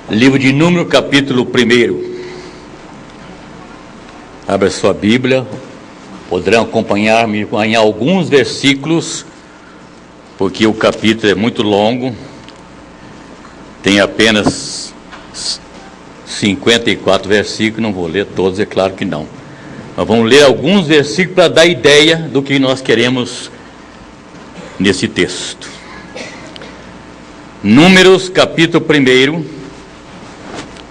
Livro de Número, capítulo 1. Abra sua Bíblia, poderão acompanhar-me em alguns versículos, porque o capítulo é muito longo, tem apenas 54 versículos, não vou ler todos, é claro que não. Mas vamos ler alguns versículos para dar ideia do que nós queremos nesse texto. Números, capítulo 1.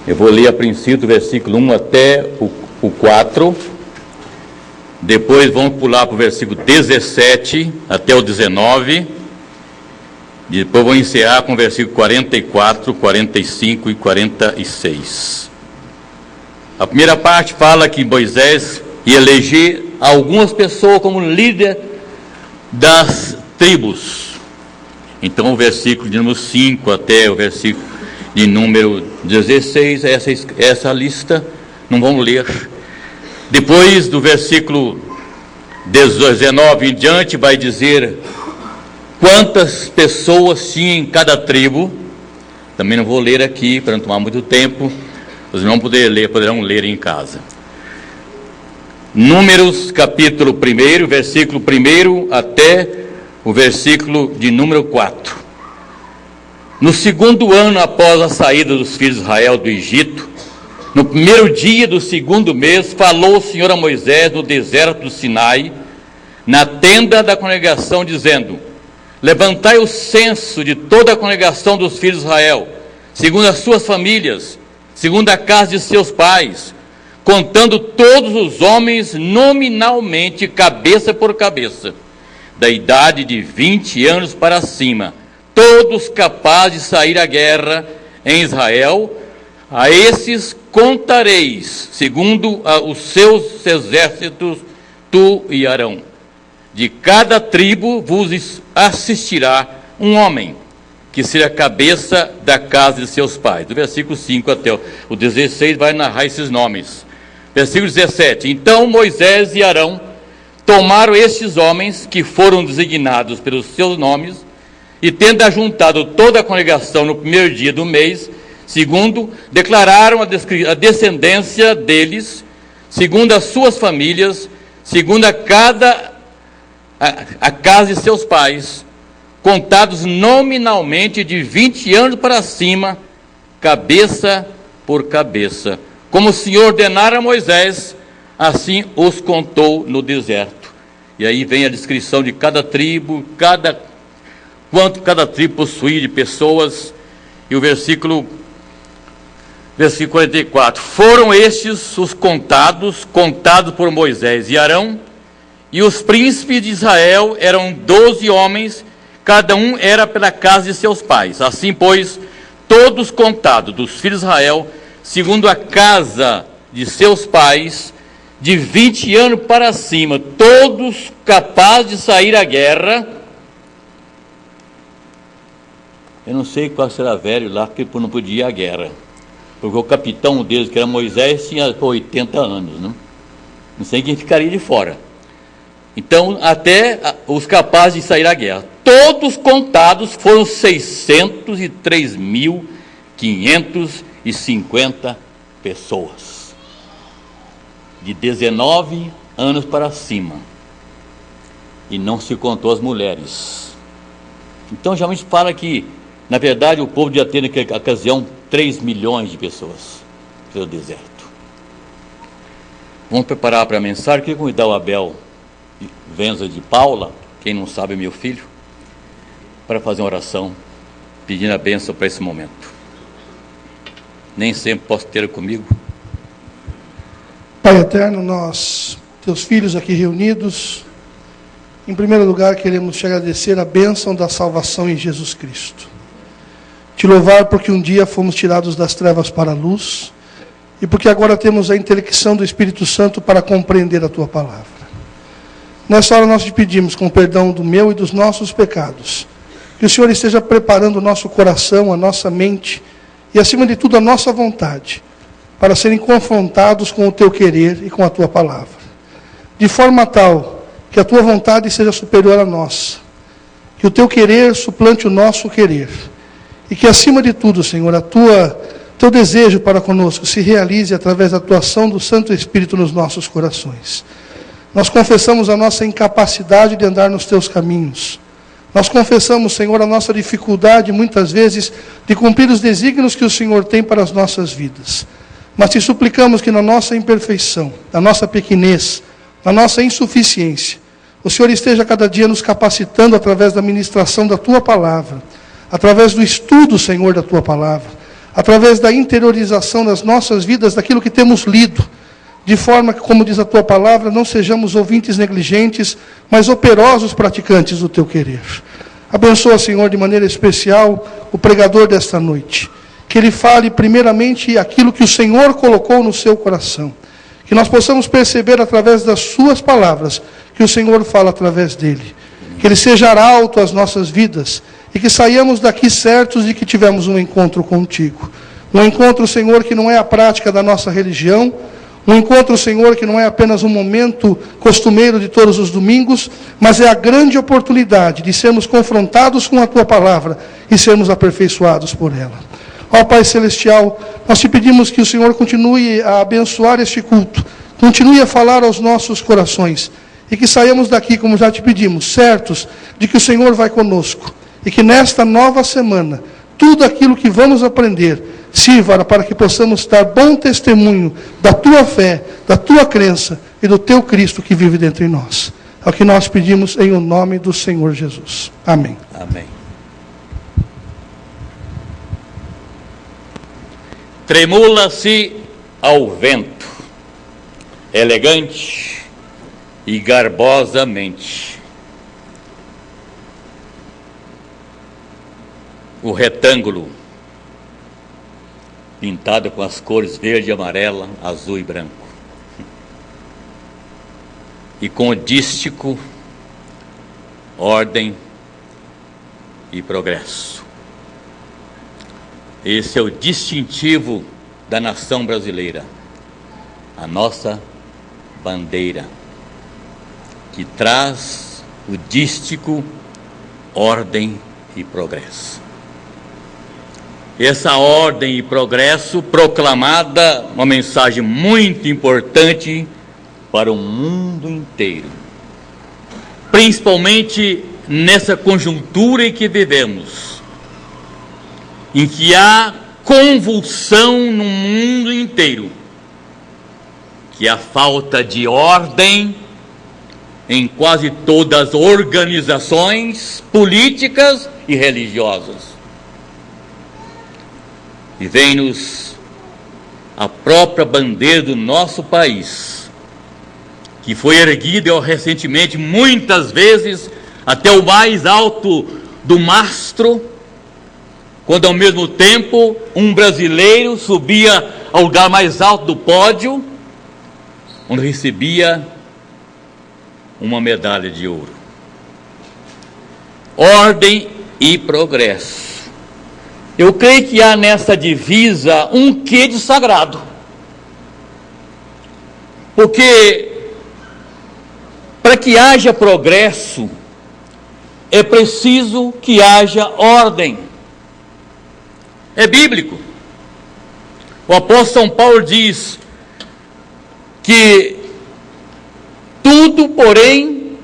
Eu vou ler a princípio do versículo 1 até o 4. Depois vamos pular para o versículo 17 até o 19. Depois vou encerrar com o versículo 44, 45 e 46. A primeira parte fala que Moisés ia eleger algumas pessoas como líder das tribos. Então o versículo de número 5 até o versículo de número 16, essa lista, não vamos ler. Depois do versículo 19 em diante, vai dizer quantas pessoas tinha em cada tribo. Também não vou ler aqui, para não tomar muito tempo. Os irmãos poderão ler em casa. Números, capítulo 1, versículo 1 até o versículo de número 4. No segundo ano após a saída dos filhos de Israel do Egito, no primeiro dia do segundo mês, falou o Senhor a Moisés no deserto do Sinai, na tenda da congregação, dizendo: levantai o censo de toda a congregação dos filhos de Israel, segundo as suas famílias, segundo a casa de seus pais, contando todos os homens nominalmente, cabeça por cabeça, da idade de 20 anos para cima, todos capazes de sair à guerra em Israel. A esses contareis, segundo os seus exércitos, tu e Arão. De cada tribo vos assistirá um homem, que será a cabeça da casa de seus pais. Do versículo 5 até o 16 vai narrar esses nomes. Versículo 17. Então Moisés e Arão tomaram estes homens, que foram designados pelos seus nomes, e tendo ajuntado toda a congregação no primeiro dia do mês, segundo, declararam a descendência deles, segundo as suas famílias, segundo a casa de seus pais, contados nominalmente de 20 anos para cima, cabeça por cabeça. Como o Senhor ordenara a Moisés, assim os contou no deserto. E aí vem a descrição de cada tribo, quanto cada tribo possuía de pessoas. E o versículo 44. Foram estes os contados por Moisés e Arão, e os príncipes de Israel eram 12 homens, cada um era pela casa de seus pais. Assim, pois, todos contados dos filhos de Israel, segundo a casa de seus pais, de 20 anos para cima, todos capazes de sair à guerra. Eu não sei qual será velho lá, que não podia ir à guerra. Porque o capitão deles, que era Moisés, tinha 80 anos, né? Não sei quem ficaria de fora. Então, até os capazes de sair à guerra. Todos contados foram 603.550 pessoas. De 19 anos para cima. E não se contou as mulheres. Então, já me fala que, na verdade, o povo devia ter naquela ocasião 3 milhões de pessoas pelo deserto. Vamos preparar para a mensagem. Queria convidar o Abel Venza de Paula, quem não sabe é meu filho, para fazer uma oração, pedindo a bênção para esse momento. Nem sempre posso ter comigo. Pai eterno, nós, teus filhos aqui reunidos, em primeiro lugar queremos te agradecer a bênção da salvação em Jesus Cristo. Te louvar porque um dia fomos tirados das trevas para a luz, e porque agora temos a intelecção do Espírito Santo para compreender a tua palavra. Nessa hora nós te pedimos, com o perdão do meu e dos nossos pecados, que o Senhor esteja preparando o nosso coração, a nossa mente, e acima de tudo a nossa vontade, para serem confrontados com o teu querer e com a tua palavra, de forma tal que a tua vontade seja superior à nossa, que o teu querer suplante o nosso querer, e que acima de tudo, Senhor, teu desejo para conosco se realize através da atuação do Santo Espírito nos nossos corações. Nós confessamos a nossa incapacidade de andar nos teus caminhos. Nós confessamos, Senhor, a nossa dificuldade, muitas vezes, de cumprir os desígnios que o Senhor tem para as nossas vidas. Mas te suplicamos que na nossa imperfeição, na nossa pequenez, na nossa insuficiência, o Senhor esteja cada dia nos capacitando através da ministração da Tua Palavra, através do estudo, Senhor, da Tua Palavra, através da interiorização das nossas vidas, daquilo que temos lido, de forma que, como diz a Tua Palavra, não sejamos ouvintes negligentes, mas operosos praticantes do Teu querer. Abençoa, Senhor, de maneira especial o pregador desta noite. Que ele fale primeiramente aquilo que o Senhor colocou no seu coração. Que nós possamos perceber através das suas palavras que o Senhor fala através dele. Que ele seja arauto às nossas vidas e que saiamos daqui certos de que tivemos um encontro contigo. Um encontro, Senhor, que não é a prática da nossa religião, um encontro, Senhor, que não é apenas um momento costumeiro de todos os domingos, mas é a grande oportunidade de sermos confrontados com a Tua Palavra e sermos aperfeiçoados por ela. Ó Pai Celestial, nós te pedimos que o Senhor continue a abençoar este culto, continue a falar aos nossos corações, e que saiamos daqui, como já te pedimos, certos de que o Senhor vai conosco, e que nesta nova semana, tudo aquilo que vamos aprender, sirva para que possamos dar bom testemunho da Tua fé, da Tua crença e do Teu Cristo que vive dentro de nós. É o que nós pedimos em o nome do Senhor Jesus. Amém. Amém. Tremula-se ao vento, elegante e garbosamente, o retângulo pintado com as cores verde, amarela, azul e branco, e com o dístico ordem e progresso. Esse é o distintivo da nação brasileira, a nossa bandeira, que traz o dístico ordem e progresso. Essa ordem e progresso proclamada, uma mensagem muito importante para o mundo inteiro, principalmente nessa conjuntura em que vivemos, em que há convulsão no mundo inteiro, que a falta de ordem em quase todas as organizações políticas e religiosas. E vem-nos a própria bandeira do nosso país, que foi erguida recentemente, muitas vezes, até o mais alto do mastro, quando ao mesmo tempo um brasileiro subia ao lugar mais alto do pódio, onde recebia uma medalha de ouro. Ordem e progresso. Eu creio que há nessa divisa um quê de sagrado. Porque para que haja progresso, é preciso que haja ordem. É bíblico. O apóstolo São Paulo diz que tudo, porém,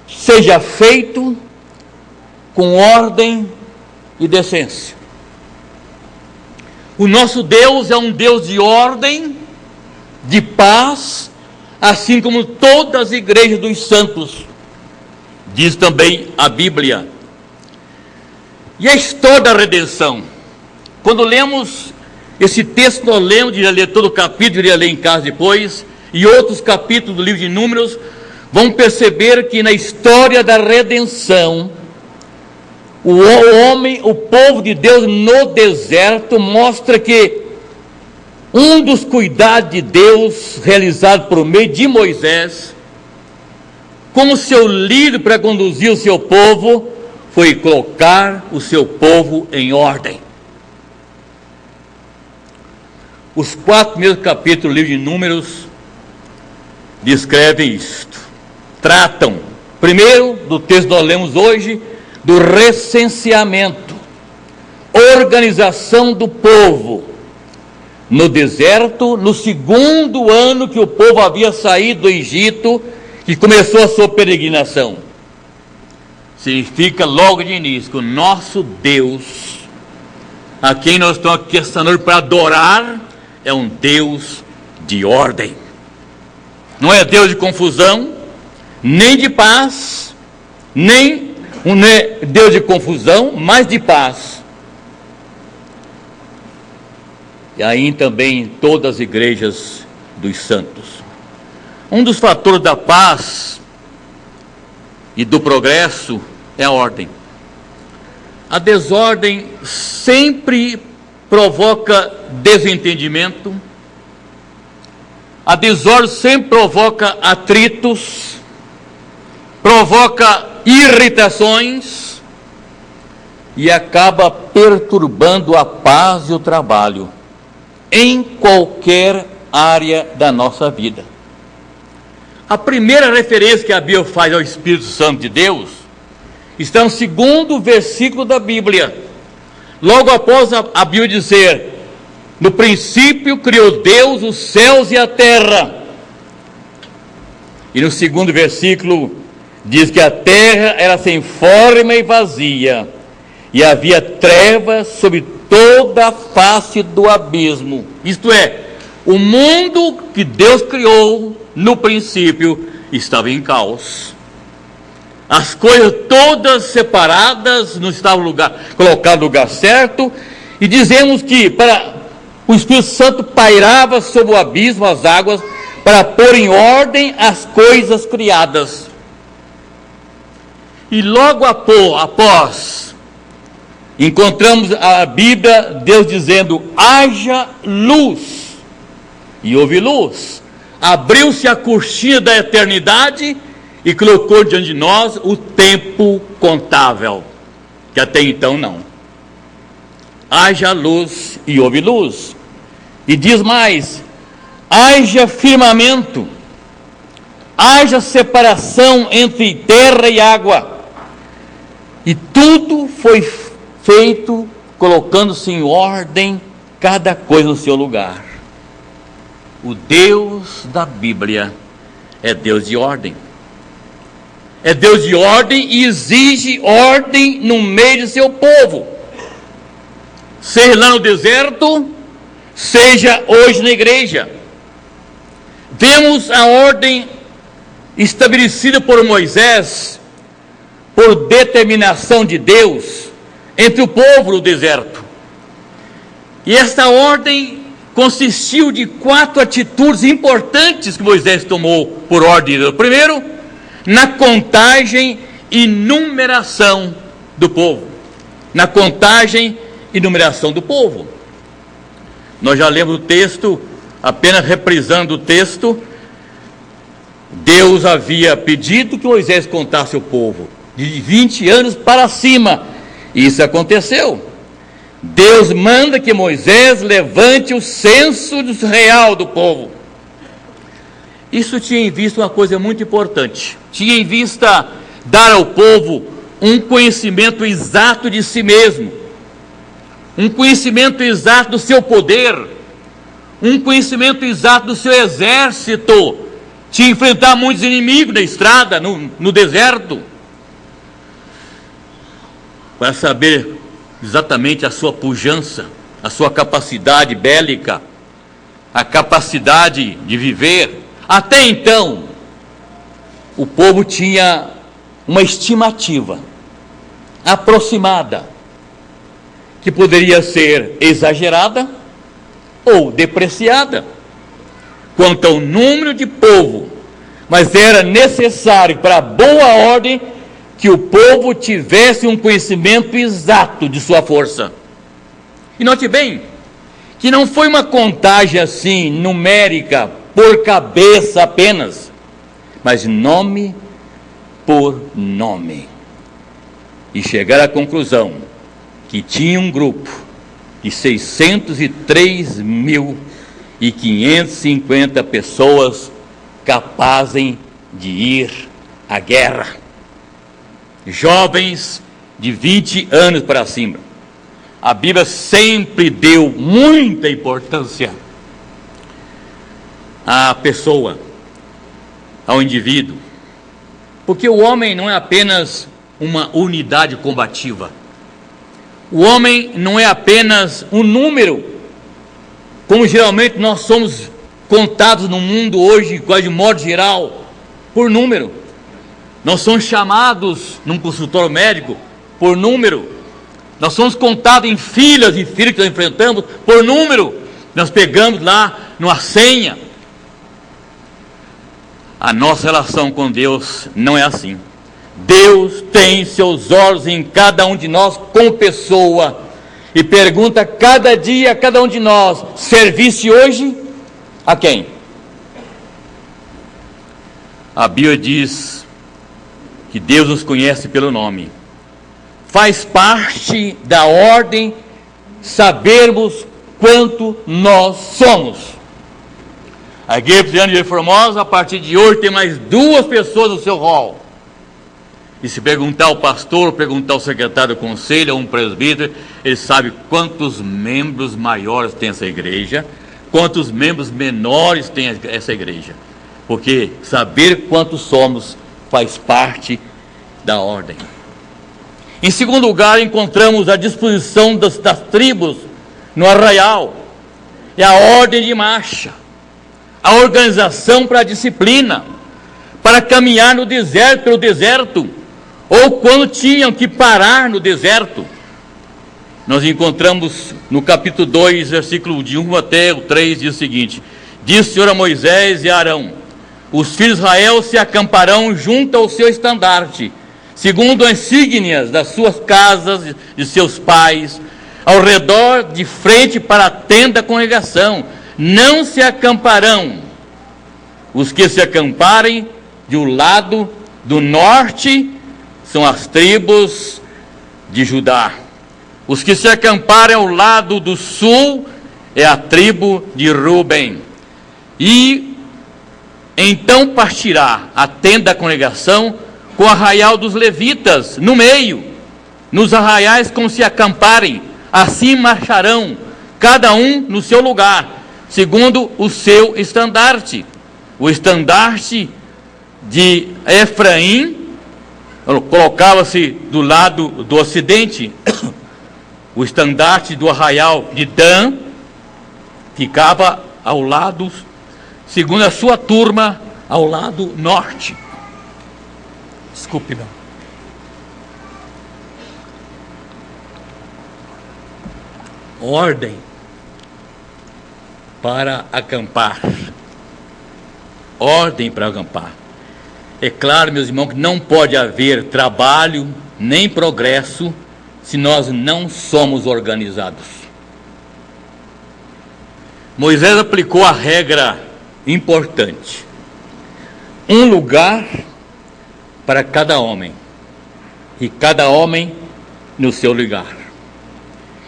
seja feito com ordem e decência. O nosso Deus é um Deus de ordem, de paz, assim como todas as igrejas dos santos, diz também a Bíblia. E a história da redenção. Quando lemos esse texto, nós lemos, de ler todo o capítulo, iria ler em casa depois, e outros capítulos do livro de Números, vão perceber que na história da redenção, o homem, o povo de Deus no deserto, mostra que um dos cuidados de Deus, realizado por meio de Moisés, como seu líder para conduzir o seu povo, foi colocar o seu povo em ordem. Os 4 primeiros capítulos do livro de Números descrevem isto. Tratam, primeiro, do texto que nós lemos hoje, do recenseamento, organização do povo, no deserto, no segundo ano que o povo havia saído do Egito, que começou a sua peregrinação. Significa logo de início que o nosso Deus, a quem nós estamos aqui esta noite para adorar, é um Deus de ordem. Não é Deus de confusão, nem de paz, nem Deus de confusão, mas de paz. E aí também em todas as igrejas dos santos. Um dos fatores da paz e do progresso é a ordem. A desordem sempre provoca desentendimento. A desordem sempre provoca atritos, provoca irritações e acaba perturbando a paz e o trabalho em qualquer área da nossa vida. A primeira referência que a Bíblia faz ao Espírito Santo de Deus está no segundo versículo da Bíblia. Logo após a Bíblia dizer: no princípio criou Deus os céus e a terra. E no segundo versículo diz que a terra era sem forma e vazia, e havia trevas sobre toda a face do abismo. Isto é, o mundo que Deus criou no princípio estava em caos. As coisas todas separadas não estavam colocadas no lugar certo, e dizemos que o Espírito Santo pairava sobre o abismo, as águas, para pôr em ordem as coisas criadas. E logo após, encontramos a Bíblia, Deus dizendo: haja luz, e houve luz. Abriu-se a cortina da eternidade e colocou diante de nós o tempo contável, que até então não. Haja luz e houve luz. E diz mais: haja firmamento, haja separação entre terra e água. E tudo foi feito colocando-se em ordem, cada coisa no seu lugar. O Deus da Bíblia é Deus de ordem. É Deus de ordem e exige ordem no meio de seu povo. Seja lá no deserto, seja hoje na igreja. Vemos a ordem estabelecida por Moisés, por determinação de Deus, entre o povo no deserto. E esta ordem consistiu de 4 atitudes importantes que Moisés tomou por ordem de Deus. Primeiro, na contagem e numeração do povo. Na contagem e numeração do povo. Nós já lemos o texto, apenas reprisando o texto. Deus havia pedido que Moisés contasse o povo de 20 anos para cima. Isso aconteceu. Deus manda que Moisés levante o censo real do povo. Isso tinha em vista uma coisa muito importante. Tinha em vista dar ao povo um conhecimento exato de si mesmo, um conhecimento exato do seu poder, um conhecimento exato do seu exército. Tinha que enfrentar muitos inimigos na estrada, no deserto, para saber exatamente a sua pujança, a sua capacidade bélica, a capacidade de viver. Até então, o povo tinha uma estimativa aproximada, que poderia ser exagerada ou depreciada, quanto ao número de povo, mas era necessário para a boa ordem que o povo tivesse um conhecimento exato de sua força. E note bem, que não foi uma contagem assim, numérica, por cabeça apenas, mas nome por nome. E chegar à conclusão que tinha um grupo de 603.550 pessoas capazes de ir à guerra. Jovens de 20 anos para cima. a Bíblia sempre deu muita importância à pessoa, ao indivíduo, porque o homem não é apenas uma unidade combativa, o homem não é apenas um número, como geralmente nós somos contados no mundo hoje, quase de modo geral, por número. Nós somos chamados num consultório médico por número, nós somos contados em filas e filas que nós enfrentamos por número, nós pegamos lá numa senha. A nossa relação com Deus não é assim. Deus tem seus olhos em cada um de nós como pessoa e pergunta cada dia a cada um de nós: serviste hoje a quem? A Bíblia diz que Deus nos conhece pelo nome. Faz parte da ordem sabermos quanto nós somos. A Igreja Presbiteriana de Formosa, a partir de hoje, tem mais 2 pessoas no seu rol. E se perguntar ao pastor, perguntar ao secretário do conselho, a um presbítero, ele sabe quantos membros maiores tem essa igreja, quantos membros menores tem essa igreja. Porque saber quantos somos faz parte da ordem. Em segundo lugar, encontramos a disposição das tribos no arraial. É a ordem de marcha, a organização para a disciplina, para caminhar no deserto, pelo deserto, ou quando tinham que parar no deserto. Nós encontramos no capítulo 2, versículo de 1 até o 3, diz o seguinte: Disse o Senhor a Moisés e a Arão: os filhos de Israel se acamparão junto ao seu estandarte, segundo as insígnias das suas casas, de seus pais, ao redor de frente para a tenda da congregação. Não se acamparão os que se acamparem de um lado do norte, são as tribos de Judá. Os que se acamparem ao lado do sul é a tribo de Ruben. E então partirá a tenda da congregação com o arraial dos levitas no meio, nos arraiais como se acamparem, assim marcharão, cada um no seu lugar, segundo o seu estandarte. O estandarte de Efraim colocava-se do lado do ocidente, o estandarte do arraial de Dan ficava ao lado, segundo a sua turma, ao lado norte. Desculpe, não. Ordem para acampar. Ordem para acampar. É claro, meus irmãos, que não pode haver trabalho nem progresso se nós não somos organizados. Moisés aplicou a regra importante: um lugar para cada homem, e cada homem no seu lugar.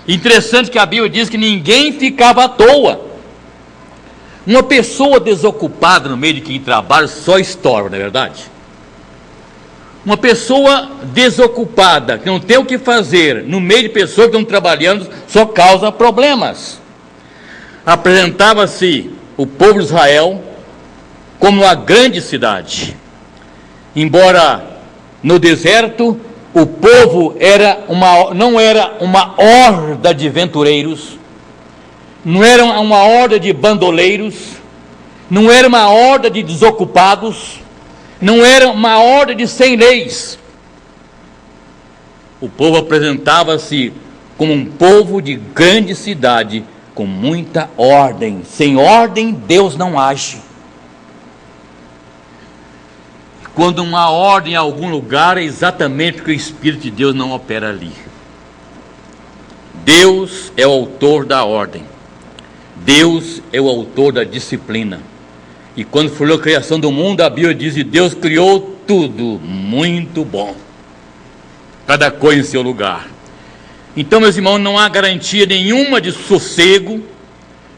Interessante que a Bíblia diz que ninguém ficava à toa. Uma pessoa desocupada no meio de quem trabalha só estorva, não é verdade? Uma pessoa desocupada, que não tem o que fazer, no meio de pessoas que estão trabalhando, só causa problemas. Apresentava-se o povo de Israel como uma grande cidade. Embora no deserto o povo não era uma horda de aventureiros, não era uma horda de bandoleiros, não era uma horda de desocupados, não era uma horda de sem leis. O povo apresentava-se como um povo de grande cidade, com muita ordem. Sem ordem, Deus não age. Quando uma ordem em algum lugar, é exatamente porque o Espírito de Deus não opera ali. Deus é o autor da ordem. Deus é o autor da disciplina. E quando falou a criação do mundo, a Bíblia diz que Deus criou tudo muito bom, cada coisa em seu lugar. Então, meus irmãos, não há garantia nenhuma de sossego,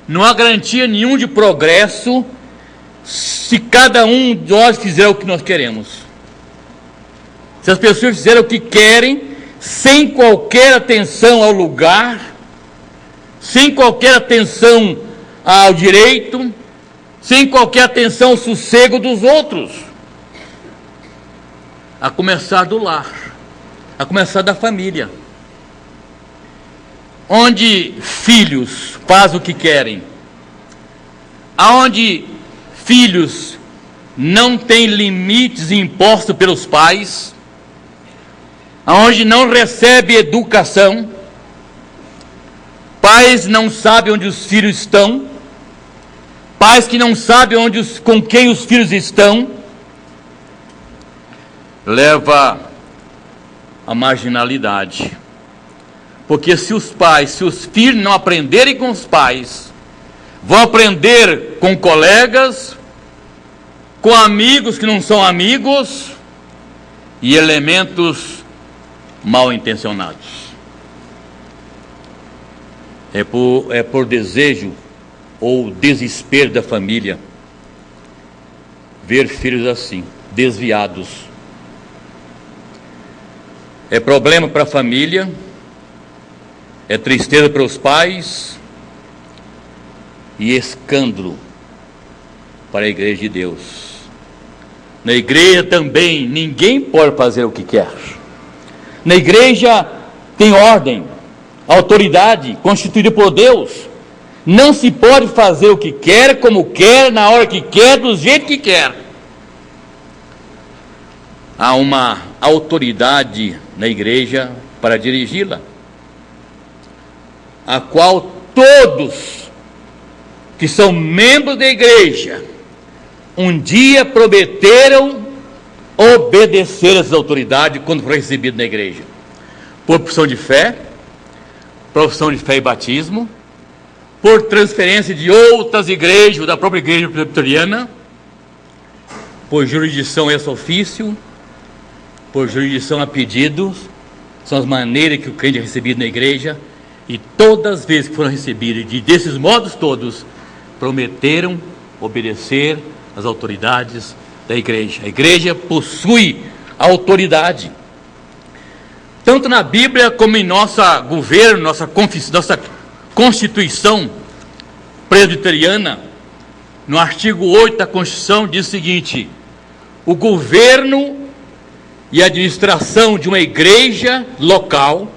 não há garantia nenhuma de progresso, se cada um de nós fizer o que nós queremos. Se as pessoas fizerem o que querem, sem qualquer atenção ao lugar, sem qualquer atenção ao direito, sem qualquer atenção ao sossego dos outros. A começar do lar, a começar da família, onde filhos fazem o que querem, aonde filhos não têm limites impostos pelos pais, aonde não recebe educação, pais não sabem onde os filhos estão, pais que não sabem com quem os filhos estão, leva à marginalidade. Porque se os filhos não aprenderem com os pais, vão aprender com colegas, com amigos que não são amigos e elementos mal intencionados. É por desejo ou desespero da família ver filhos assim, desviados. É problema para a família, é tristeza para os pais e escândalo para a igreja de Deus. Na igreja também ninguém pode fazer o que quer. Na igreja tem ordem, autoridade constituída por Deus. Não se pode fazer o que quer, como quer, na hora que quer, do jeito que quer. Há uma autoridade na igreja para dirigi-la, a qual todos que são membros da igreja um dia prometeram obedecer às autoridades quando foram recebidos na igreja, por profissão de fé e batismo, por transferência de outras igrejas, da própria igreja presbiteriana, por jurisdição ex ofício, por jurisdição a pedidos. São as maneiras que o crente é recebido na igreja, e todas as vezes que foram recebidos desses modos todos, prometeram obedecer às autoridades da igreja. A igreja possui autoridade, tanto na Bíblia como em nosso governo, nossa Constituição presbiteriana. No artigo 8 da Constituição diz o seguinte: o governo e a administração de uma igreja local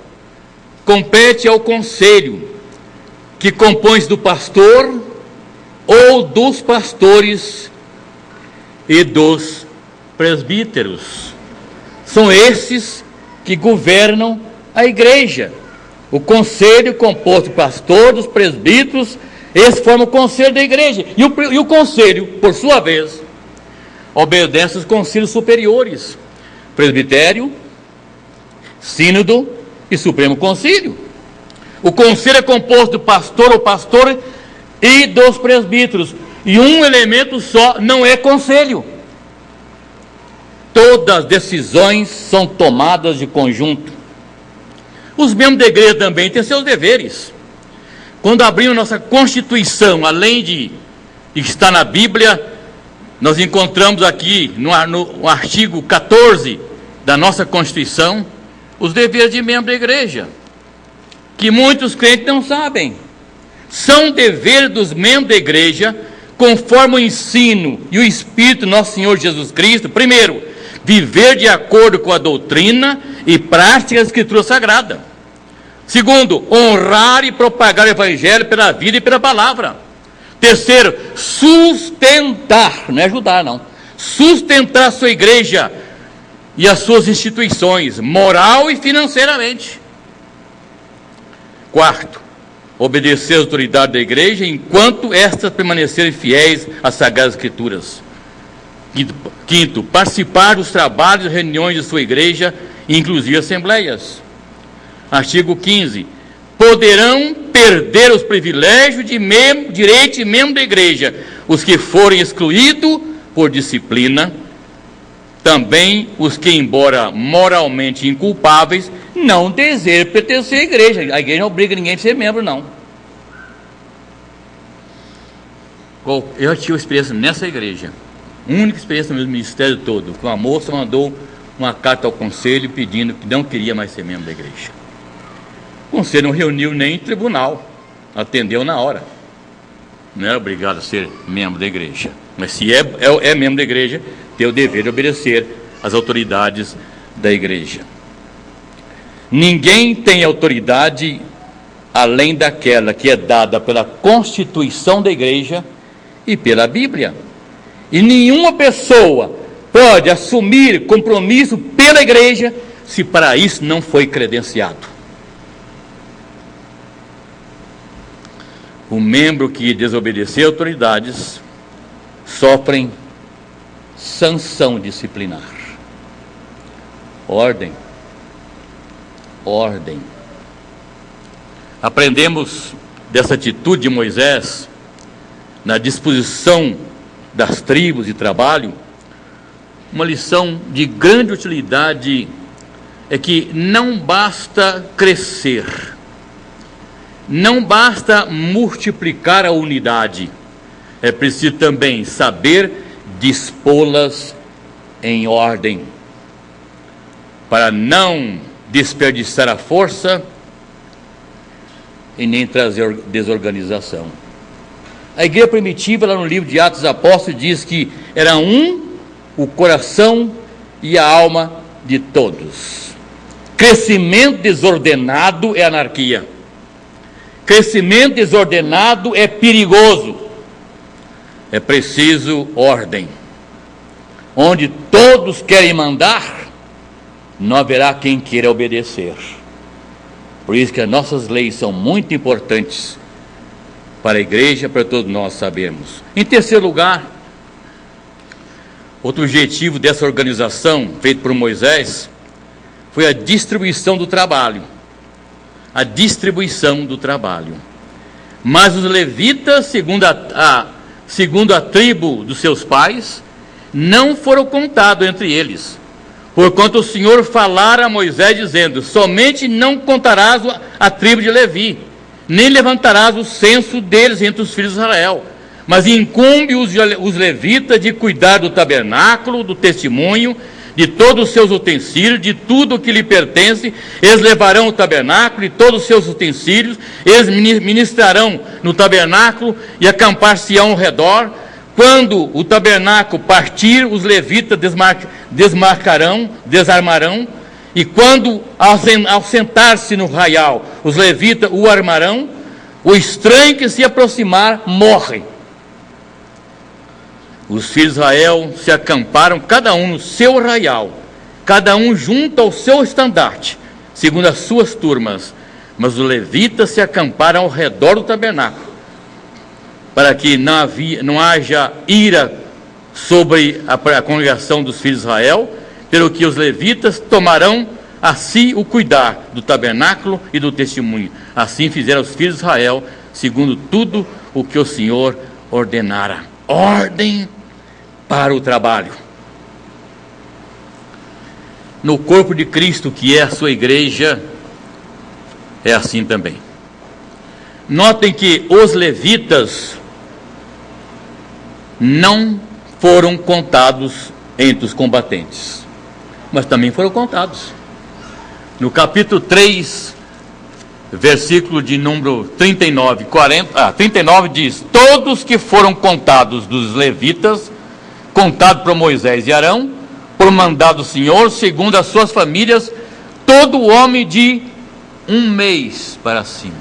compete ao conselho, que compõe-se do pastor ou dos pastores e dos presbíteros. São esses que governam a igreja. O conselho composto do pastor, dos presbíteros, esse forma o conselho da igreja. E o conselho, por sua vez, obedece aos conselhos superiores: presbitério, sínodo e supremo concílio. O conselho é composto do pastor ou pastor e dos presbíteros, e um elemento só não é conselho. Todas as decisões são tomadas de conjunto. Os membros da igreja também têm seus deveres. Quando abrimos nossa Constituição, além de estar na Bíblia, nós encontramos aqui no artigo 14 da nossa Constituição os deveres de membro da igreja, que muitos crentes não sabem. São deveres dos membros da igreja, conforme o ensino e o Espírito do nosso Senhor Jesus Cristo. Primeiro, viver de acordo com a doutrina e prática da Escritura Sagrada. Segundo, honrar e propagar o Evangelho pela vida e pela palavra. Terceiro, sustentar, não é ajudar não, sustentar a sua igreja e as suas instituições, moral e financeiramente. Quarto, obedecer às autoridades da igreja enquanto estas permanecerem fiéis às Sagradas Escrituras. Quinto, participar dos trabalhos e reuniões de sua igreja, inclusive assembleias. Artigo 15. Poderão perder os privilégios de direito de membro da igreja os que forem excluídos por disciplina, também os que, embora moralmente inculpáveis, não desejam pertencer à igreja. A igreja não obriga ninguém a ser membro, não. Eu tive experiência nessa igreja, única experiência no meu ministério todo, que uma moça mandou uma carta ao conselho pedindo que não queria mais ser membro da igreja. O conselho não reuniu nem em tribunal, atendeu na hora. Não é obrigado a ser membro da igreja, mas se é membro da igreja, tem o dever de obedecer às autoridades da igreja. Ninguém tem autoridade além daquela que é dada pela Constituição da igreja e pela Bíblia. E nenhuma pessoa pode assumir compromisso pela igreja se para isso não foi credenciado. O membro que desobedecer autoridades sofrem sanção disciplinar. Ordem. Ordem. Aprendemos dessa atitude de Moisés na disposição das tribos de trabalho. Uma lição de grande utilidade é que não basta crescer, não basta multiplicar a unidade, é preciso também saber dispô-las em ordem, para não desperdiçar a força e nem trazer desorganização. A igreja primitiva, lá no livro de Atos dos Apóstolos, diz que era o coração e a alma de todos. Crescimento desordenado é anarquia. Crescimento desordenado é perigoso. É preciso ordem. Onde todos querem mandar, não haverá quem queira obedecer. Por isso que as nossas leis são muito importantes para a igreja, para todos nós sabermos. Em terceiro lugar, outro objetivo dessa organização, feito por Moisés, foi a distribuição do trabalho. A distribuição do trabalho. Mas os levitas, segundo a tribo dos seus pais, não foram contados entre eles. Porquanto o Senhor falara a Moisés, dizendo: somente não contarás a tribo de Levi, nem levantarás o censo deles entre os filhos de Israel, mas incumbe os levitas de cuidar do tabernáculo, do testemunho, de todos os seus utensílios, de tudo o que lhe pertence. Eles levarão o tabernáculo e todos os seus utensílios, eles ministrarão no tabernáculo e acampar-se-ão ao redor. Quando o tabernáculo partir, os levitas desarmarão, e quando ao sentar-se no raial, os levitas o armarão, o estranho que se aproximar morre. Os filhos de Israel se acamparam, cada um no seu arraial, cada um junto ao seu estandarte, segundo as suas turmas, mas os levitas se acamparam ao redor do tabernáculo, para que não haja ira sobre a congregação dos filhos de Israel, pelo que os levitas tomarão a si o cuidar do tabernáculo e do testemunho. Assim fizeram os filhos de Israel, segundo tudo o que o Senhor ordenara. Ordem para o trabalho. No corpo de Cristo, que é a sua igreja, é assim também. Notem que os levitas não foram contados entre os combatentes, mas também foram contados. No capítulo 3, versículo de número 39 diz: todos que foram contados dos levitas, contados por Moisés e Arão, por mandado do Senhor, segundo as suas famílias, todo homem de 1 mês para cima.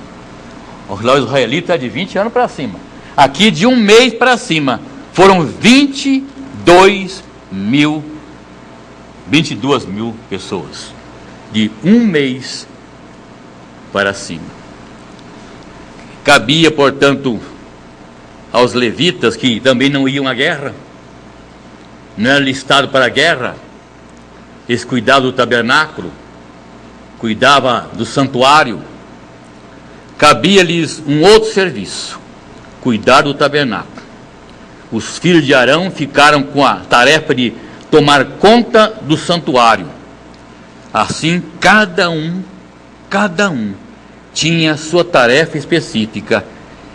O israelita é de 20 anos para cima. Aqui de 1 mês para cima foram 22 mil pessoas, de 1 mês para cima. Cabia, portanto, aos levitas, que também não iam à guerra, não era listado para a guerra, eles cuidavam do tabernáculo, cuidavam do santuário. Cabia-lhes um outro serviço: cuidar do tabernáculo. Os filhos de Arão ficaram com a tarefa de tomar conta do santuário. Assim, cada um tinha sua tarefa específica,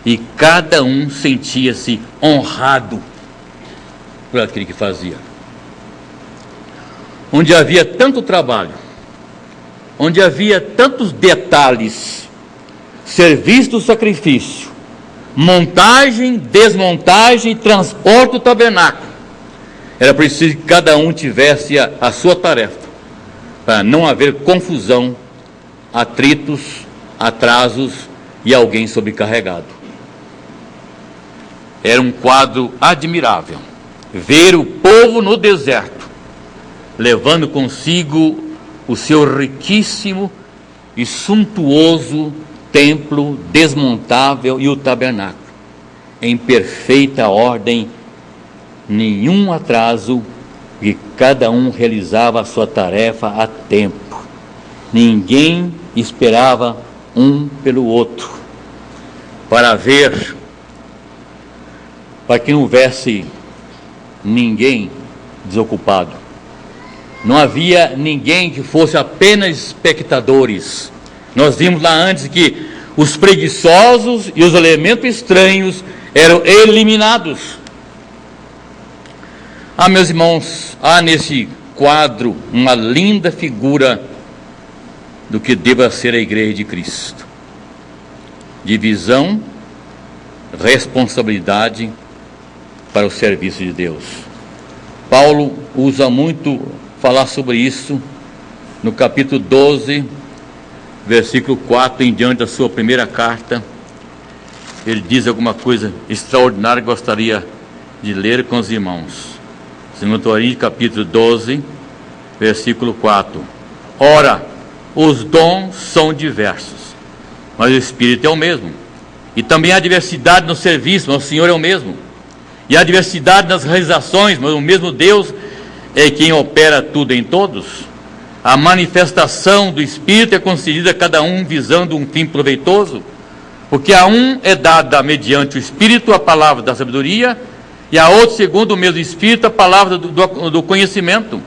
e cada um sentia-se honrado por aquilo que fazia. onde havia tanto trabalho, onde havia tantos detalhes, serviço do sacrifício, montagem, desmontagem, transporte do tabernáculo, era preciso que cada um tivesse a sua tarefa, para não haver confusão, atritos, atrasos e alguém sobrecarregado. Era um quadro admirável ver o povo no deserto, levando consigo o seu riquíssimo e suntuoso templo desmontável e o tabernáculo, em perfeita ordem, nenhum atraso, e cada um realizava a sua tarefa a tempo. Ninguém esperava um pelo outro, para que não houvesse ninguém desocupado. Não havia ninguém que fosse apenas espectadores. Nós vimos lá antes que os preguiçosos e os elementos estranhos eram eliminados. Meus irmãos, há nesse quadro uma linda figura do que deva ser a igreja de Cristo. Divisão, responsabilidade para o serviço de Deus. Paulo usa muito falar sobre isso no capítulo 12, versículo 4 em diante da sua primeira carta. Ele diz alguma coisa extraordinária que gostaria de ler com os irmãos. 2 Coríntios capítulo 12, versículo 4. Ora, os dons são diversos, mas o Espírito é o mesmo. E também há diversidade no serviço, mas o Senhor é o mesmo. E há diversidade nas realizações, mas o mesmo Deus é quem opera tudo em todos. A manifestação do Espírito é concedida a cada um visando um fim proveitoso, porque a um é dada mediante o Espírito a palavra da sabedoria, e a outro, segundo o mesmo Espírito, a palavra do conhecimento,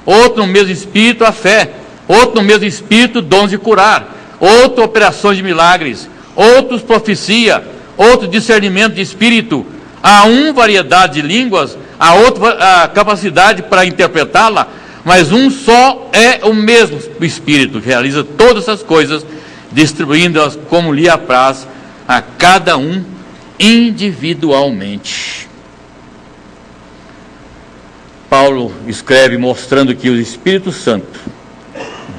outro no mesmo Espírito a fé, outro no mesmo Espírito dons de curar, outro operações de milagres, outros profecia, outro discernimento de Espírito, a um variedade de línguas, a outro a capacidade para interpretá-la, mas um só é o mesmo Espírito que realiza todas essas coisas, distribuindo-as como lhe apraz a cada um individualmente. Paulo escreve mostrando que o Espírito Santo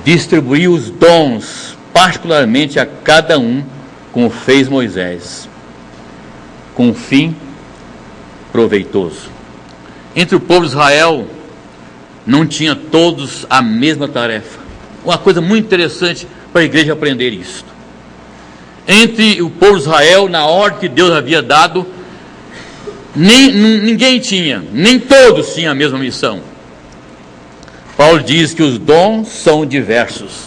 distribuiu os dons particularmente a cada um, como fez Moisés, com um fim proveitoso. Entre o povo de Israel não tinha todos a mesma tarefa. Uma coisa muito interessante para a igreja aprender isso. Entre o povo de Israel, na ordem que Deus havia dado, ninguém tinha, nem todos tinham a mesma missão. Paulo diz que os dons são diversos.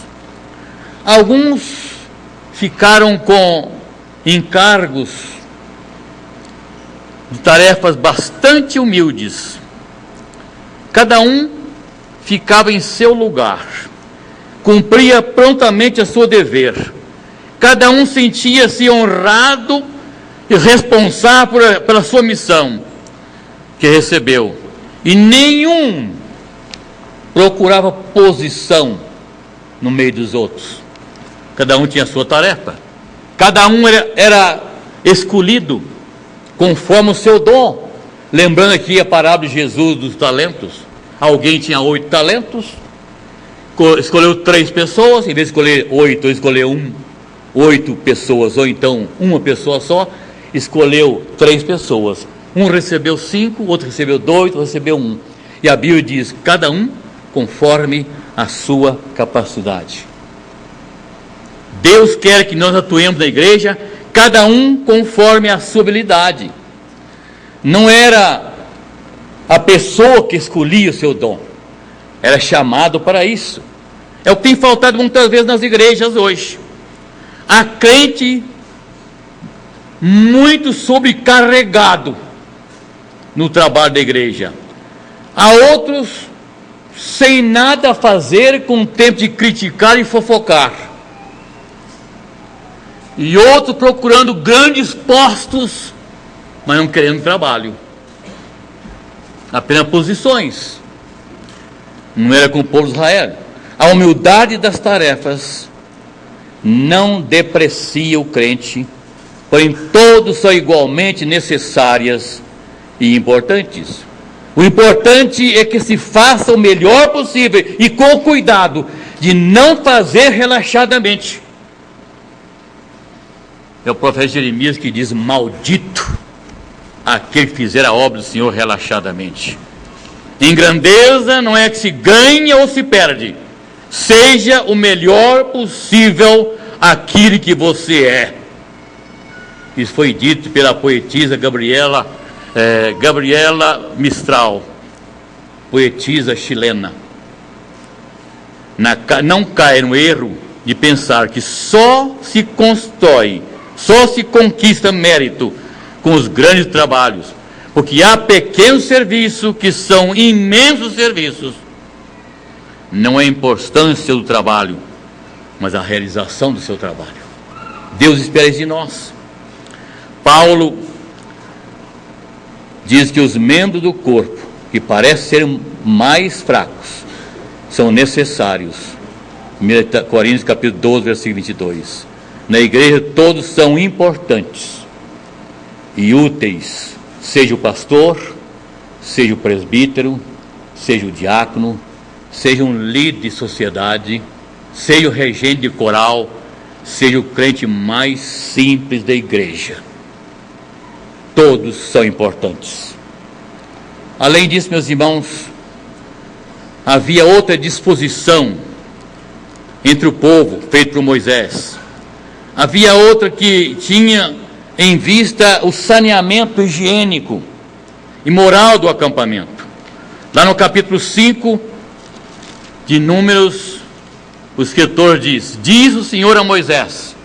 Alguns ficaram com encargos de tarefas bastante humildes. Cada um ficava em seu lugar, cumpria prontamente a seu dever. Cada um sentia-se honrado e responsável pela sua missão que recebeu, e nenhum procurava posição no meio dos outros. Cada um tinha a sua tarefa, cada um era escolhido conforme o seu dom. Lembrando aqui a parábola de Jesus dos talentos. Alguém tinha 8 talentos, escolheu 3 pessoas, em vez de escolher 8, escolheu 8 pessoas, ou então uma pessoa só, escolheu 3 pessoas. Um recebeu 5, outro recebeu 2, outro recebeu 1. E a Bíblia diz, cada um conforme a sua capacidade. Deus quer que nós atuemos na igreja, cada um conforme a sua habilidade. Não era a pessoa que escolhia o seu dom, era chamado para isso. É o que tem faltado muitas vezes nas igrejas hoje. Há crente muito sobrecarregado no trabalho da igreja. Há outros sem nada a fazer, com tempo de criticar e fofocar. E outros procurando grandes postos, mas não querendo trabalho, apenas posições. não era com o povo de Israel. A humildade das tarefas não deprecia o crente, porém todos são igualmente necessárias e importantes. O importante é que se faça o melhor possível e com cuidado de não fazer relaxadamente. É o profeta Jeremias que diz: maldito aquele que fizer a obra do Senhor relaxadamente. Em grandeza não é que se ganha ou se perde. Seja o melhor possível aquilo que você é. Isso foi dito pela poetisa Gabriela Mistral, poetisa chilena. Não caia no erro de pensar que só se constrói, só se conquista mérito com os grandes trabalhos, porque há pequenos serviços que são imensos serviços. Não é a importância do trabalho, mas a realização do seu trabalho. Deus espera isso de nós. Paulo diz que os membros do corpo, que parecem ser mais fracos, são necessários. 1 Coríntios capítulo 12, versículo 22. Na igreja todos são importantes e úteis, seja o pastor, seja o presbítero, seja o diácono, seja um líder de sociedade, seja o regente de coral, seja o crente mais simples da igreja. Todos são importantes. Além disso, meus irmãos, havia outra disposição entre o povo, feito por Moisés. Havia outra que tinha em vista o saneamento higiênico e moral do acampamento. Lá no capítulo 5 de Números, o escritor diz: diz o Senhor a Moisés: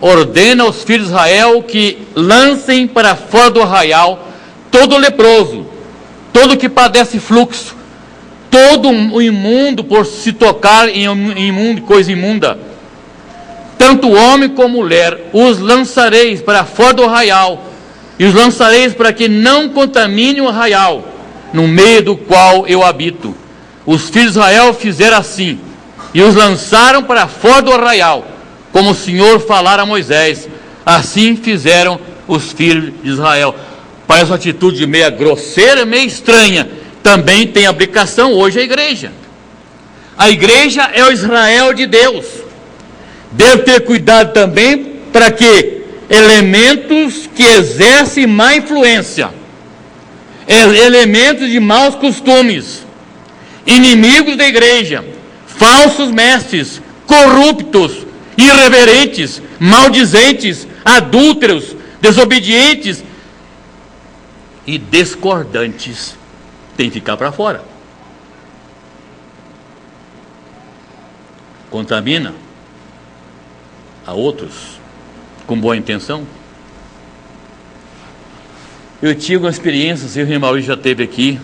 ordena aos filhos de Israel que lancem para fora do arraial todo leproso, todo que padece fluxo, todo o imundo por se tocar em coisa imunda, tanto homem como mulher, os lançareis para fora do arraial, e os lançareis para que não contamine o arraial, no meio do qual eu habito. Os filhos de Israel fizeram assim, e os lançaram para fora do arraial, como o Senhor falara a Moisés. Assim fizeram os filhos de Israel. Parece uma atitude meio grosseira, meio estranha. Também tem aplicação hoje à igreja. A igreja é o Israel de Deus. Deve ter cuidado também para que elementos que exercem má influência, elementos de maus costumes, inimigos da igreja, falsos mestres, corruptos, irreverentes, maldizentes, adúlteros, desobedientes e discordantes, tem que ficar para fora. Contamina a outros com boa intenção. Eu tive uma experiência, o irmão Maurício já teve aqui,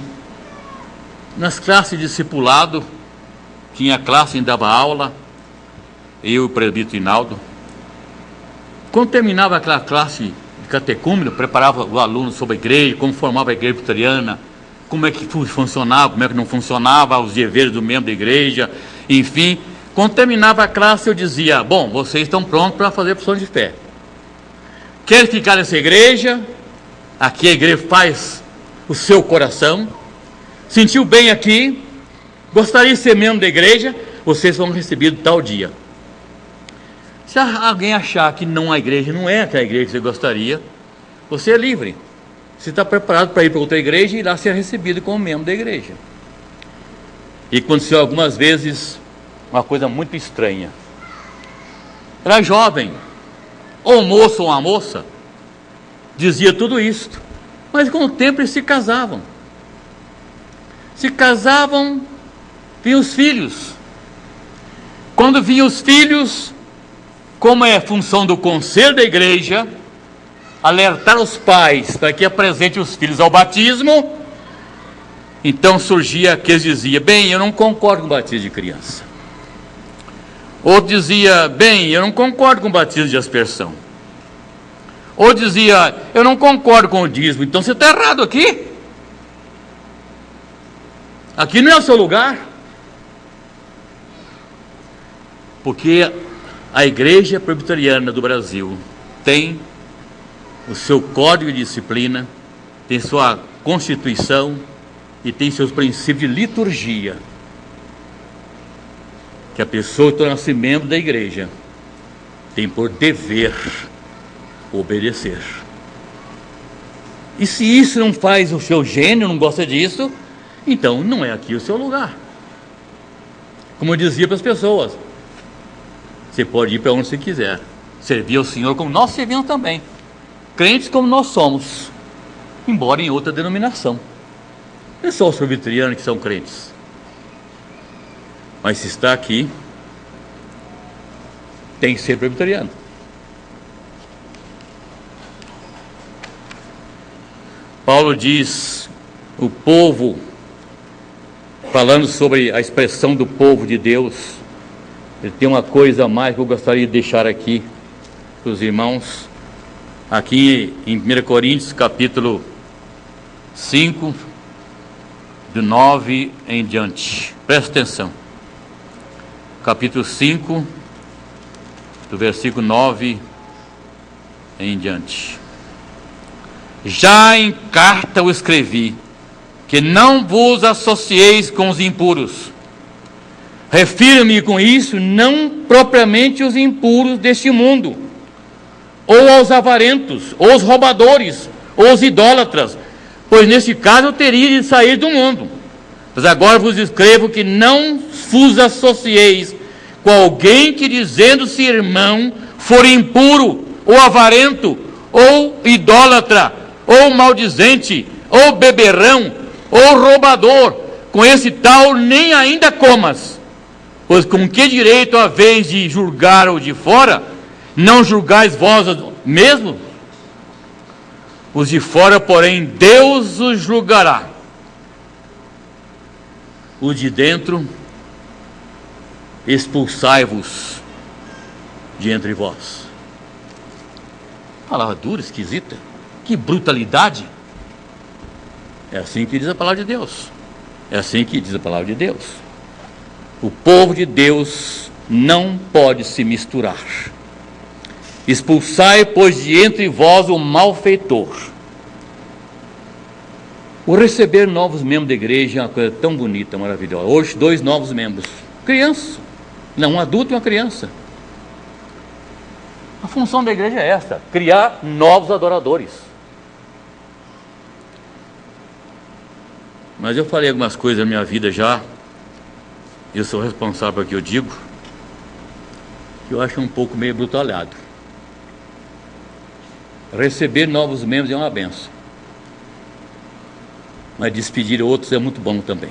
nas classes de discipulado. Tinha classe e dava aula, eu e o presbítero Inaldo. Quando terminava aquela classe de catecúmeno, preparava o aluno sobre a igreja, como formava a igreja presbiteriana, como é que funcionava, como é que não funcionava, os deveres do membro da igreja, enfim. Quando terminava a classe, eu dizia: bom, vocês estão prontos para fazer profissão de fé. Querem ficar nessa igreja? Aqui a igreja faz o seu coração. Sentiu bem aqui? Gostaria de ser membro da igreja? Vocês vão receber tal dia. Se alguém achar que não a igreja não é aquela igreja que você gostaria, você é livre. Você está preparado para ir para outra igreja e lá ser recebido como membro da igreja. E aconteceu algumas vezes uma coisa muito estranha. Era jovem, ou moço ou uma moça, dizia tudo isso, mas com o tempo eles se casavam. Se casavam, vinham os filhos. Quando vinham os filhos, como é função do conselho da igreja, alertar os pais para que apresentem os filhos ao batismo, então surgia aqueles que diziam: bem, eu não concordo com o batismo de criança. Outro dizia: bem, eu não concordo com o batismo de aspersão. Outro dizia: eu não concordo com o dízimo. Então você está errado aqui. Aqui não é o seu lugar. Porque a Igreja Presbiteriana do Brasil tem o seu código de disciplina, tem sua constituição e tem seus princípios de liturgia, que a pessoa que torna-se membro da igreja tem por dever obedecer. E se isso não faz o seu gênio, não gosta disso, então não é aqui o seu lugar. Como eu dizia para as pessoas, você pode ir para onde você quiser, servir ao Senhor como nós servimos também, crentes como nós somos, embora em outra denominação. Não é só os presbiterianos que são crentes, mas se está aqui, tem que ser presbiteriano. Paulo diz, o povo, falando sobre a expressão do povo de Deus, ele tem uma coisa a mais que eu gostaria de deixar aqui para os irmãos, aqui em 1 Coríntios capítulo 5, do 9 em diante. Presta atenção. Capítulo 5, do versículo 9 em diante. Já em carta eu escrevi, que não vos associeis com os impuros. Refiro-me com isso não propriamente aos impuros deste mundo, ou aos avarentos, ou aos roubadores, ou aos idólatras, pois neste caso eu teria de sair do mundo. Mas agora vos escrevo que não vos associeis com alguém que, dizendo-se irmão, for impuro, ou avarento, ou idólatra, ou maldizente, ou beberrão, ou roubador. Com esse tal nem ainda comas. Pois com que direito, a vez de julgar o de fora, não julgais vós mesmo? Os de fora, porém, Deus os julgará. Os de dentro, expulsai-vos de entre vós. Palavra dura, esquisita. Que brutalidade. É assim que diz a palavra de Deus. É assim que diz a palavra de Deus. O povo de Deus não pode se misturar. Expulsai, pois, de entre vós o malfeitor. O receber novos membros da igreja é uma coisa tão bonita, maravilhosa. Hoje, 2 novos membros. Criança. Não, um adulto e uma criança. A função da igreja é essa: criar novos adoradores. Mas eu falei algumas coisas na minha vida já, eu sou responsável pelo que eu digo, que eu acho um pouco meio brutalhado. Receber novos membros é uma benção, mas despedir outros é muito bom também.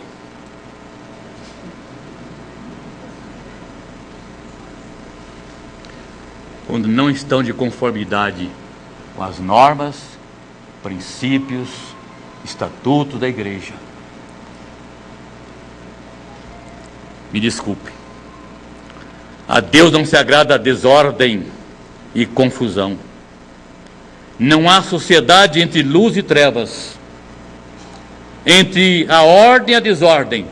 Quando não estão de conformidade com as normas, princípios, estatutos da igreja. Me desculpe. A Deus não se agrada a desordem e confusão. Não há sociedade entre luz e trevas, entre a ordem e a desordem.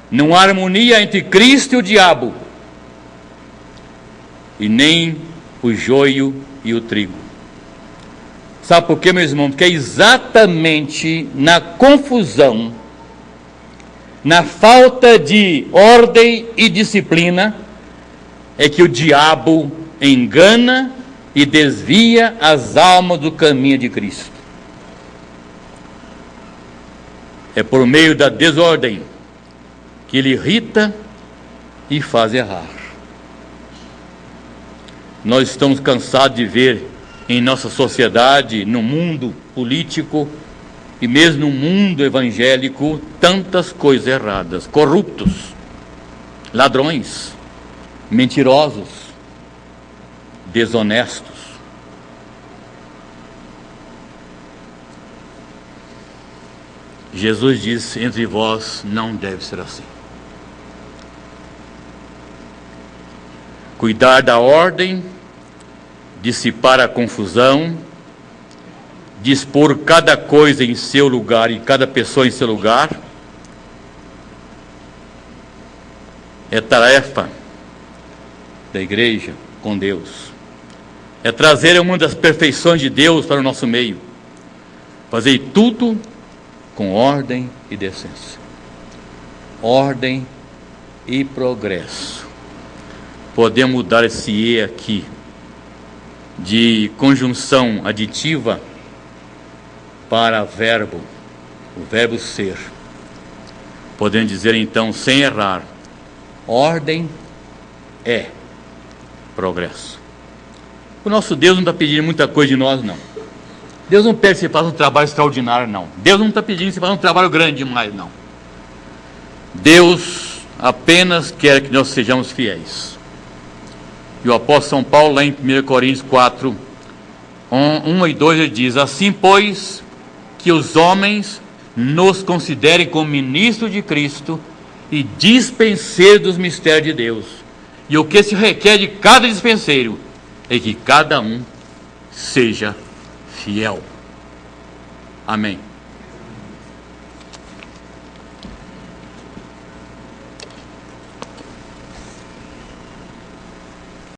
Não há harmonia entre Cristo e o diabo, e nem o joio e o trigo. Sabe por quê, meus irmãos? Porque é exatamente na confusão, na falta de ordem e disciplina, é que o diabo engana e desvia as almas do caminho de Cristo. É por meio da desordem que ele irrita e faz errar. Nós estamos cansados de ver em nossa sociedade, no mundo político e mesmo no mundo evangélico, tantas coisas erradas, corruptos, ladrões, mentirosos, desonestos. Jesus diz: entre vós não deve ser assim. Cuidar da ordem, dissipar a confusão, dispor cada coisa em seu lugar e cada pessoa em seu lugar, é tarefa da igreja com Deus. É trazer uma das perfeições de Deus para o nosso meio. Fazer tudo com ordem e decência. Ordem e progresso. Podemos mudar esse E aqui de conjunção aditiva para verbo, o verbo ser. Podemos dizer então, sem errar, ordem é progresso. O nosso Deus não está pedindo muita coisa de nós, não. Deus não pede que você faça um trabalho extraordinário, não. Deus não está pedindo que você faça um trabalho grande demais, não. Deus apenas quer que nós sejamos fiéis. E o apóstolo São Paulo, lá em 1 Coríntios 4, 1 e 2, ele diz: assim, pois, que os homens nos considerem como ministros de Cristo e dispenseiros dos mistérios de Deus. E o que se requer de cada dispenseiro é que cada um seja fiel. Amém.